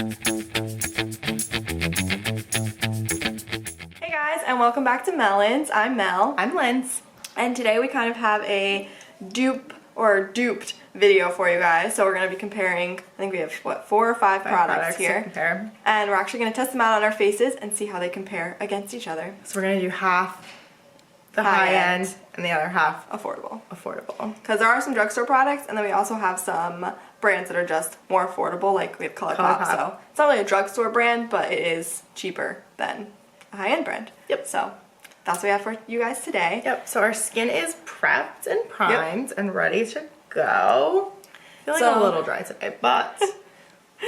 Hey guys, and welcome back to Mellyns. I'm Mel. I'm Lyns. And today we kind of have a dupe or duped video for you guys. So we're going to be comparing, I think we have, what, 4 or 5 products here. To compare. And we're actually going to test them out on our faces and see how they compare against each other. So we're going to do half the high end and the other half affordable. Because there are some drugstore products, and then we also have some brands that are just more affordable, like we have Colourpop. So it's not really a drugstore brand, but it is cheaper than a high-end brand. Yep. So that's what we have for you guys today. Yep. So our skin is prepped and primed and ready to go. I feel like a little dry today, but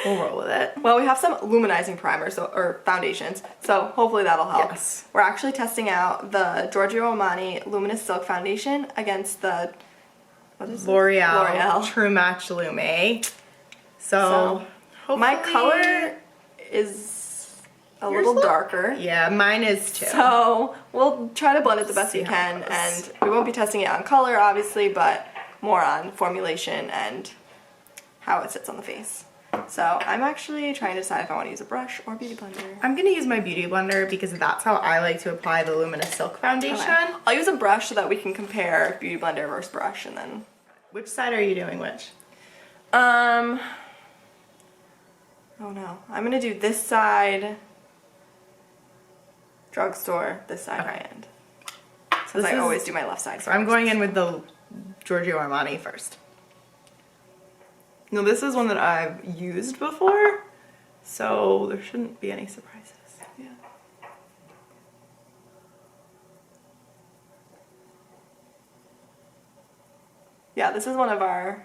we'll roll with it. Well, we have some luminizing primers or foundations, so hopefully that'll help. Yes. We're actually testing out the Giorgio Armani Luminous Silk Foundation against the L'Oreal True Match Lumi. So my color is a little darker. Yeah, mine is too. So we'll try to blend it the best we can, and we won't be testing it on color, obviously, but more on formulation and how it sits on the face. So I'm actually trying to decide if I want to use a brush or beauty blender. I'm going to use my beauty blender because that's how I like to apply the Luminous Silk Foundation. Okay. I'll use a brush so that we can compare beauty blender versus brush, and then... Which side are you doing which? Oh no. I'm going to do this side drugstore, this side high end. Because I always do my left side first. I'm going in with the Giorgio Armani first. No, this is one that I've used before, so there shouldn't be any surprises. Yeah. Yeah, this is one of our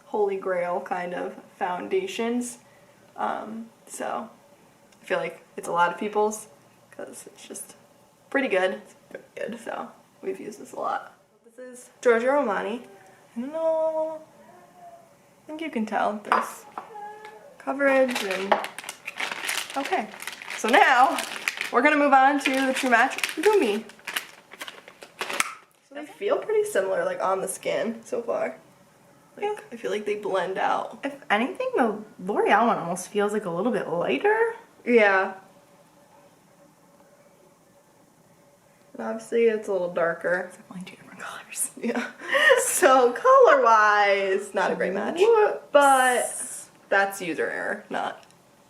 holy grail kind of foundations. So I feel like it's a lot of people's because it's just pretty good. It's pretty good. So we've used this a lot. This is Giorgio Armani. I don't know. I think you can tell there's coverage and okay. So now we're gonna move on to the True Match Lumi. So they feel pretty similar, like on the skin so far. Like I feel like they blend out. If anything, the L'Oreal one almost feels like a little bit lighter. Yeah. And obviously it's a little darker. It's definitely 2 different colors. Yeah. So color-wise, not a great match. But that's user error, not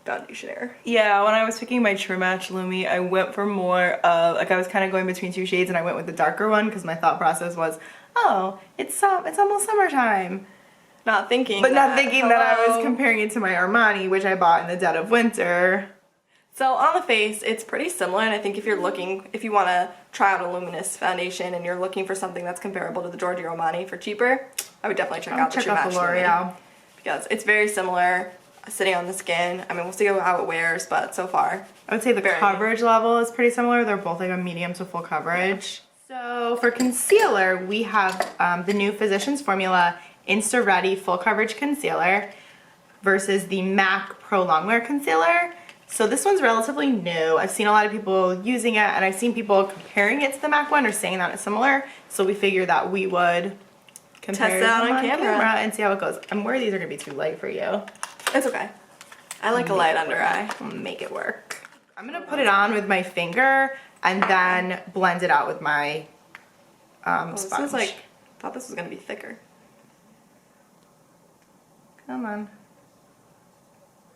foundation error. Yeah, when I was picking my True Match Lumi, I went for more of, like I was kind of going between 2 shades and I went with the darker one because my thought process was, oh, it's almost summertime. Not thinking that I was comparing it to my Armani, which I bought in the dead of winter. So on the face, it's pretty similar, and I think if you want to try out a luminous foundation and you're looking for something that's comparable to the Giorgio Armani for cheaper, I would definitely check out the True Match L'Oreal because it's very similar sitting on the skin. I mean, we'll see how it wears, but so far, I would say the coverage level is pretty similar. They're both like a medium to full coverage. So for concealer, we have the new Physicians Formula InstaReady Full Coverage Concealer versus the MAC Pro Longwear Concealer. So this one's relatively new. I've seen a lot of people using it, and I've seen people comparing it to the MAC one or saying that it's similar. So we figured that we would compare test it out on camera and see how it goes. I'm worried these are gonna be too light for you. It's okay. I like a light under eye. I'll make it work. I'm gonna put it on with my finger and then blend it out with my sponge. This is like, I thought this was gonna be thicker. Come on.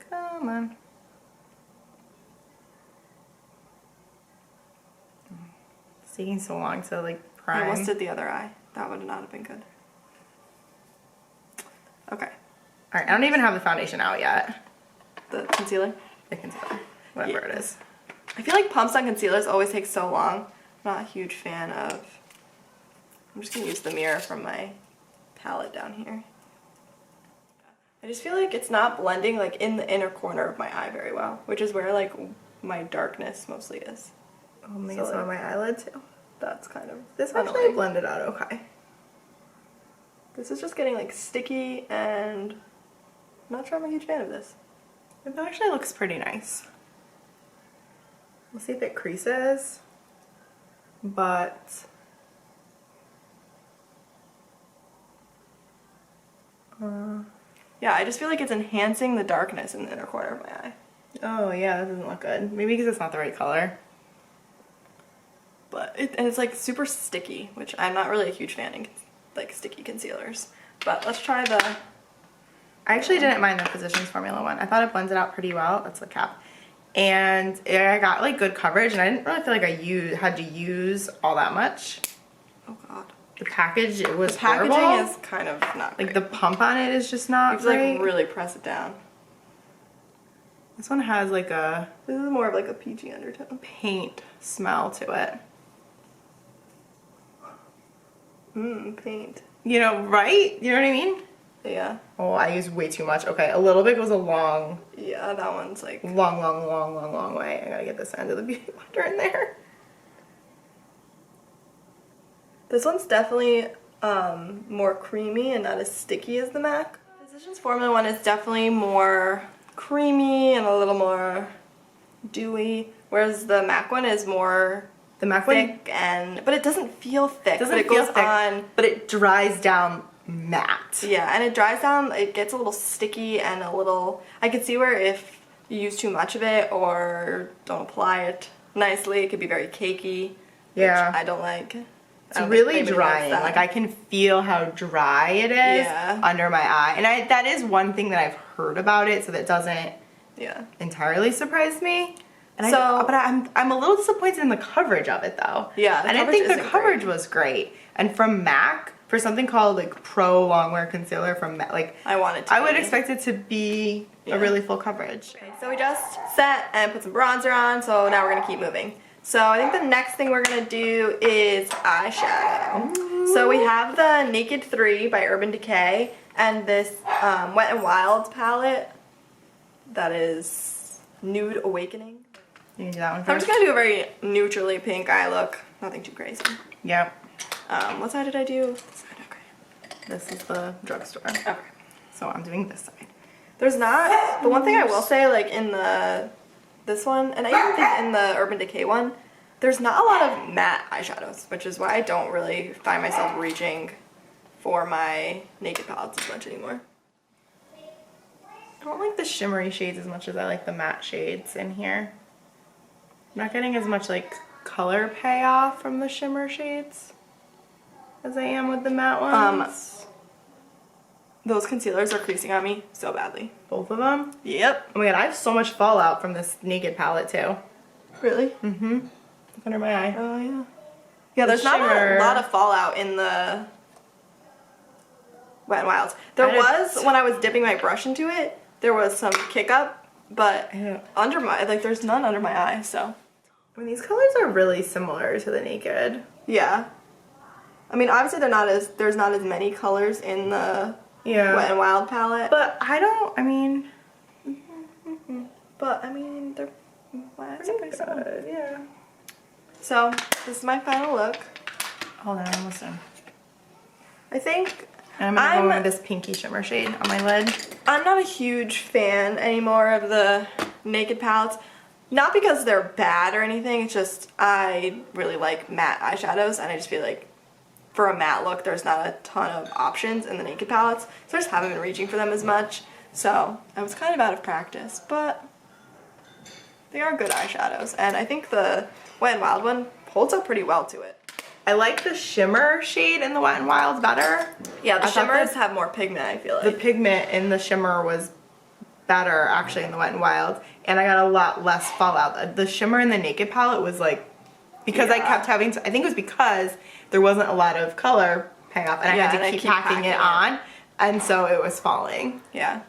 Come on. It's taking so long to like prime. I almost did the other eye. That would not have been good. Okay. Alright, I don't even have the foundation out yet. The concealer? The concealer. Whatever it is. I feel like pumps on concealers always take so long. I'm not a huge fan of... I'm just going to use the mirror from my palette down here. I just feel like it's not blending like in the inner corner of my eye very well, which is where like my darkness mostly is. Oh, maybe it's on my eyelid too. That's kind of this actually blended out okay. This is just getting like sticky, and I'm not sure I'm a huge fan of this. It actually looks pretty nice. We'll see if it creases, but Yeah, I just feel like it's enhancing the darkness in the inner corner of my eye. Oh yeah, that doesn't look good. Maybe because it's not the right color. But and it's like super sticky, which I'm not really a huge fan of, like sticky concealers. But let's try the... I actually didn't mind the Physicians Formula one. I thought it blended out pretty well. That's the cap. And I got like good coverage, and I didn't really feel like I had to use all that much. Oh god. The package, it was The packaging horrible. is kind of not like great. the pump on it is just not You have to great. like really press it down. This one has like a This is more of like a peachy undertone. paint smell to it. Paint. You know, right? You know what I mean? Yeah. Oh, I used way too much. Okay, a little bit goes a long Yeah, that one's like... long way. I gotta get this end of the beauty blender in there. This one's definitely more creamy and not as sticky as the MAC. Physicians Formula one is definitely more creamy and a little more dewy, whereas the MAC one is more The MAC one thick but it doesn't feel thick. But it goes on, but it dries down matte. yeah, and it dries down. It gets a little sticky and a little. I could see where if you use too much of it or don't apply it nicely, it could be very cakey. Yeah, which I don't like. it's really drying. Like I can feel how dry it is under my eye, and that is one thing that I've heard about it, so that doesn't entirely surprise me. And but I'm a little disappointed in the coverage of it though. Yeah, and I think the coverage was great. And from MAC, for something called like Pro Longwear Concealer from MAC, like I would expect it to be a really full coverage. Okay, so we just set and put some bronzer on, so now we're gonna keep moving. So I think the next thing we're gonna do is eyeshadow. Ooh. So we have the Naked 3 by Urban Decay and this WetNWild palette that is Nude Awakening. You can do that one first. I'm just gonna do a very neutrally pink eye look, nothing too crazy. Yep. What side did I do? This side, okay. This is the drugstore. Okay. So I'm doing this side. There's not, the one thing I will say, like in this one, and I even think in the Urban Decay one, there's not a lot of matte eyeshadows, which is why I don't really find myself reaching for my Naked palettes as much anymore. I don't like the shimmery shades as much as I like the matte shades in here. I'm not getting as much like color payoff from the shimmer shades as I am with the matte ones. Those concealers are creasing on me so badly. Both of them? Yep. Oh my god, I have so much fallout from this Naked palette too. Really? Mm-hmm. It's under my eye. Oh yeah. Yeah, there's not a lot of fallout in the Wet n Wilds. There was, when I was dipping my brush into it, there was some kick up, but under my, like there's none under my eye, so. I mean, these colors are really similar to the Naked. Yeah. I mean, obviously there's not as many colors in the Wet n Wild palette. But I mean, they're pretty similar. Yeah. So, this is my final look. Hold on, I'm almost done. I think And I'm gonna go in with this pinky shimmer shade on my lid. I'm not a huge fan anymore of the Naked palettes. Not because they're bad or anything, it's just I really like matte eyeshadows, and I just feel like for a matte look there's not a ton of options in the Naked palettes, so I just haven't been reaching for them as much. So I was kind of out of practice, but they are good eyeshadows, and I think the Wet n Wild one holds up pretty well to it. I like the shimmer shade in the Wet n Wild better. Yeah, the shimmers have more pigment, I feel like. The pigment in the shimmer was better actually in the Wet n Wild, and I got a lot less fallout. The shimmer in the Naked palette was like, because I kept having to, I think it was because there wasn't a lot of color payoff, and I had to keep packing it on, and so it was falling. Yeah.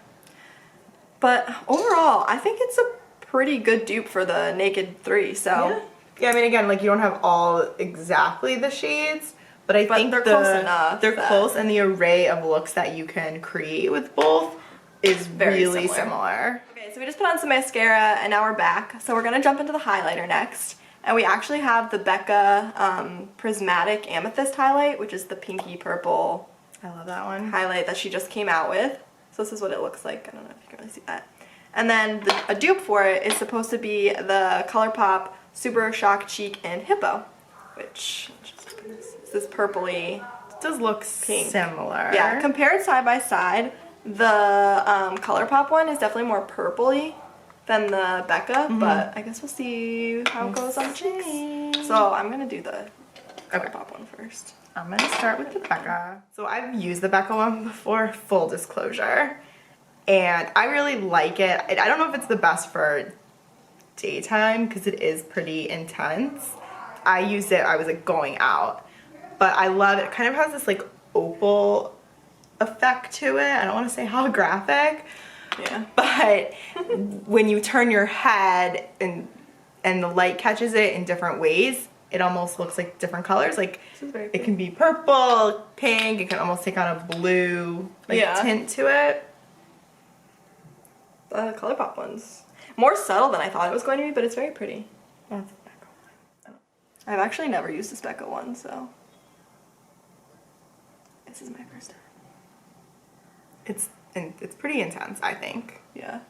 But overall, I think it's a pretty good dupe for the Naked 3, so. Yeah, I mean, again, like you don't have all exactly the shades, but I think they're close enough. They're close, and the array of looks that you can create with both is really similar. Okay, so we just put on some mascara, and now we're back. So we're gonna jump into the highlighter next. And we actually have the Becca Prismatic Amethyst highlight, which is the pinky purple. I love that one. Highlight that she just came out with. So this is what it looks like. I don't know if you can really see that. And then a dupe for it is supposed to be the Colourpop Super Shock Cheek in Hippo, which is this purpley. It does look pink. similar. Yeah, compared side by side, The Colourpop one is definitely more purpley than the Becca, but I guess we'll see how it goes on the cheeks. So I'm gonna do the Colourpop one first. I'm gonna start with the Becca. So I've used the Becca one before, full disclosure, and I really like it. I don't know if it's the best for daytime because it is pretty intense. I used it, I was like going out, but I love it. It kind of has this like opal effect to it. I don't want to say holographic, yeah, but when you turn your head and the light catches it in different ways, it almost looks like different colors. Like it can be purple, pink, it can almost take on a blue tint to it. The Colourpop one's more subtle than I thought it was going to be, but it's very pretty. That's the Becca one. I've actually never used this Becca one, so this is my first time. It's pretty intense, I think. Yeah.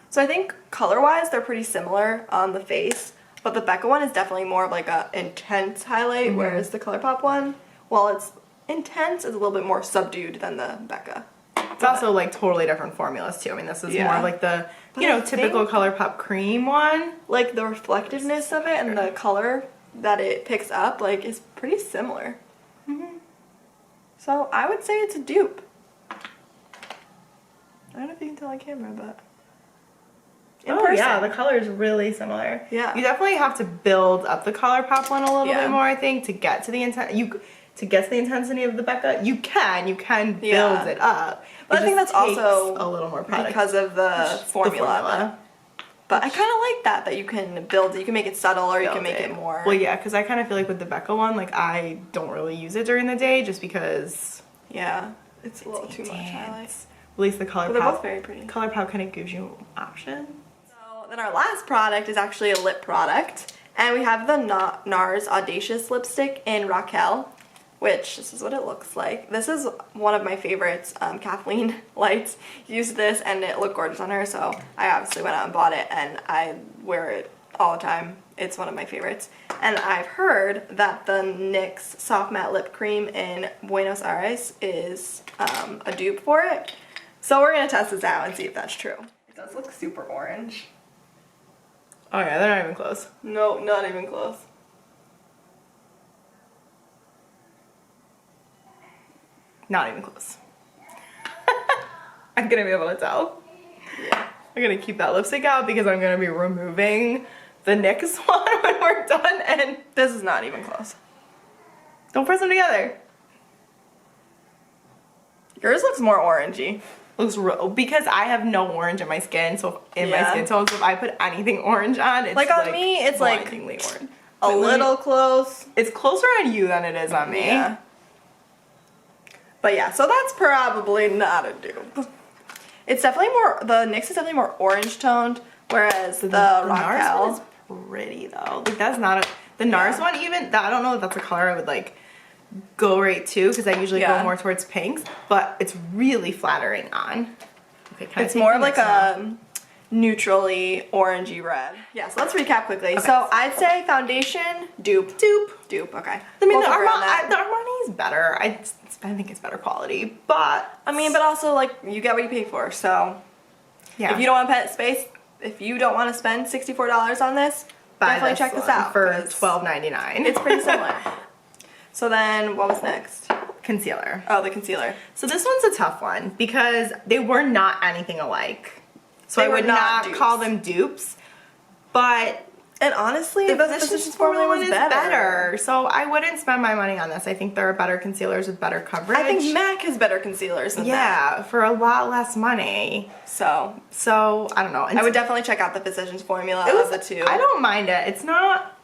So I think color-wise, they're pretty similar on the face, but the Becca one is definitely more of like a intense highlight, whereas the Colourpop one, while it's intense, is a little bit more subdued than the Becca. It's also like totally different formulas too. I mean, this is more like the, typical Colourpop cream one. Like the reflectiveness of it and the color that it picks up, like, is pretty similar. So I would say it's a dupe. I don't know if you can tell on camera, but in person. Yeah, the color is really similar. Yeah. You definitely have to build up the Colourpop one a little bit more, I think, to get to the intensity of the Becca. You can build it up. But I think that's also a little more product because of the formula. But I kind of like that you can build it. You can make it subtle or you can make it more. Well, yeah, because I kind of feel like with the Becca one, like I don't really use it during the day just because. Yeah, it's a little too much. I like. At least the Colourpop. But they're both very pretty. Colourpop kind of gives you options. So then our last product is actually a lip product, and we have the NARS Audacious lipstick in Raquel, which this is what it looks like. This is one of my favorites. Kathleen Lights used this and it looked gorgeous on her, so I obviously went out and bought it and I wear it all the time. It's one of my favorites. And I've heard that the NYX Soft Matte Lip Cream in Buenos Aires is a dupe for it. So we're gonna test this out and see if that's true. It does look super orange. Oh yeah, they're not even close. No, not even close. Not even close. I'm gonna be able to tell. Yeah. I'm gonna keep that lipstick out because I'm gonna be removing the NYX one when we're done, and this is not even close. Don't press them together. Yours looks more orangey. Looks real, because I have no orange in my skin, so in my skin tone, so if I put anything orange on, it's like on me, it's like blindingly orange. A little close. It's closer on you than it is on me. Yeah. But yeah, so that's probably not a dupe. It's definitely more, the NYX is definitely more orange toned, whereas the NARS Raquel one is pretty though. Like that's not a, the NARS one even, I don't know if that's a color I would like go right to, because I usually go more towards pinks, but it's really flattering on. Okay, it's more of like a neutrally orangey red. Yeah, so let's recap quickly. Okay. So I'd say foundation, dupe. Dupe, okay. I mean, the Armani is better. I think it's better quality, but I mean, but also like you get what you pay for. So yeah, if you don't want to if you don't want to spend $64 on this, definitely check this out for $12.99. It's pretty similar. So then, what was next? Concealer. Oh, the concealer. So this one's a tough one because they were not anything alike. So I would not call them dupes, but and honestly, the Physicians Formula was better. So I wouldn't spend my money on this. I think there are better concealers with better coverage. I think MAC has better concealers than that. Yeah, for a lot less money. So I don't know. I would definitely check out the Physicians Formula of the two. I don't mind it. It's not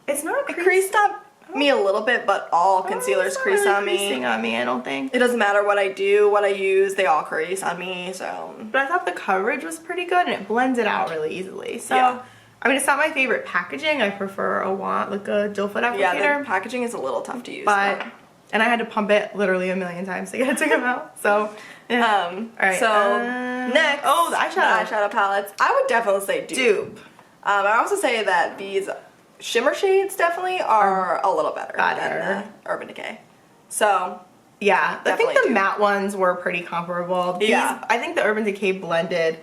It creased up me a little bit, but all concealers crease on me. Creasing on me, I don't think. It doesn't matter what I do, what I use, they all crease on me, so. But I thought the coverage was pretty good and it blends it out really easily. So, yeah. I mean, it's not my favorite packaging. I prefer like a DUPED applicator. Yeah, the packaging is a little tough to use. But, and I had to pump it literally a million times to get it to come out. So, yeah. All right. So, next. Oh, the eyeshadow palettes. I would definitely say dupe. I also say that these shimmer shades definitely are a little better than the Urban Decay. So, Yeah, I think Definitely the dupe. matte ones were pretty comparable. These, Yeah. I think the Urban Decay blended,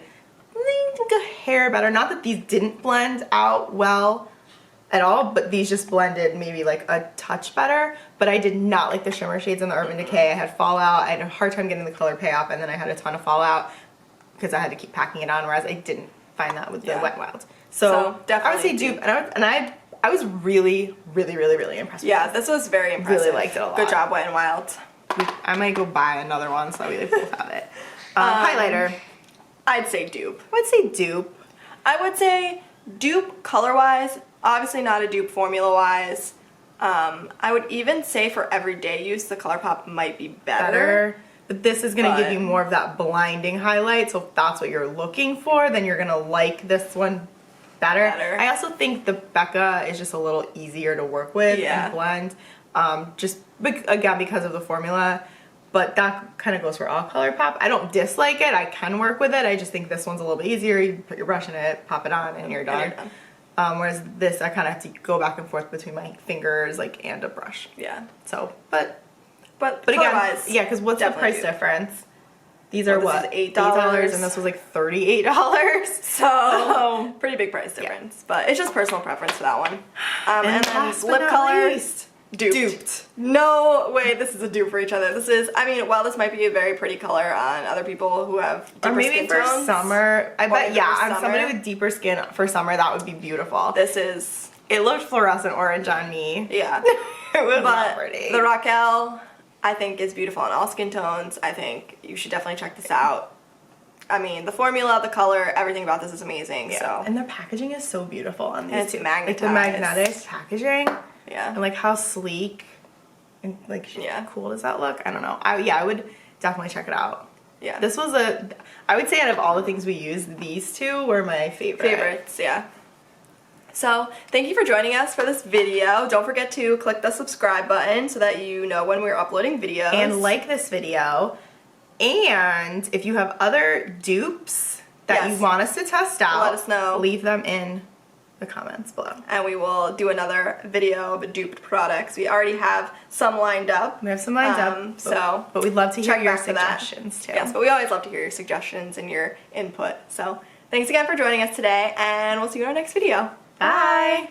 I think a hair better. Not that these didn't blend out well at all, but these just blended maybe like a touch better. But I did not like the shimmer shades in the Urban Decay. I had fallout. I had a hard time getting the color payoff, and then I had a ton of fallout because I had to keep packing it on, whereas I didn't find that with the WetNWild. So definitely I would say dupe, and I was really, really, really, really impressed with Yeah, this. this was very impressive. Really liked it a lot. Good job, WetNWild. I might go buy another one so that we like both have it. Highlighter. I'd say dupe. I would say dupe. I would say dupe color-wise, obviously not a dupe formula-wise. I would even say for everyday use, the Colourpop might be better. But this is going to give you But- more of that blinding highlight, so if that's what you're looking for, then you're going to like this one better. I also think the Becca is just a little easier to work with and blend, again because of the formula. But that kind of goes for all Colourpop. I don't dislike it. I can work with it. I just think this one's a little bit easier. You put your brush in it, pop it on, and you're done. Whereas this, I kind of have to go back and forth between my fingers, like, and a brush. Yeah. So, but again, yeah, because what's the price difference? These are what? This is $8, and this was like $38. So pretty big price difference. But it's just personal preference for that one. And then last but lip not color. least, Duped. No way this is a dupe for each other. This is, I mean, while this might be a very pretty color on other people who have deeper or maybe skin for tones, summer. I bet, maybe yeah, for on summer. somebody with deeper skin for summer, that would be beautiful. This is, It looked fluorescent orange on me. yeah. It was not But pretty. the Raquel, I think, is beautiful on all skin tones. I think you should definitely check this out. I mean, the formula, the color, everything about this is amazing. So. And their packaging is so beautiful on these And it's two. magnetized. Like the magnetic packaging. Yeah. And like how sleek and like cool does that look? I don't know. I would definitely check it out. Yeah. This was I would say out of all the things we used, these two were my favorites, yeah. So, thank you for joining us for this video. Don't forget to click the subscribe button so that you know when we're uploading videos. And like this video. And if you have other dupes that you want us to test out, let us know. Leave them in the comments below. And we will do another video of duped products. We already have some lined up. We have some lined up. But we'd love to hear your suggestions too. Yes, but we always love to hear your suggestions and your input. So, thanks again for joining us today, and we'll see you in our next video. Bye.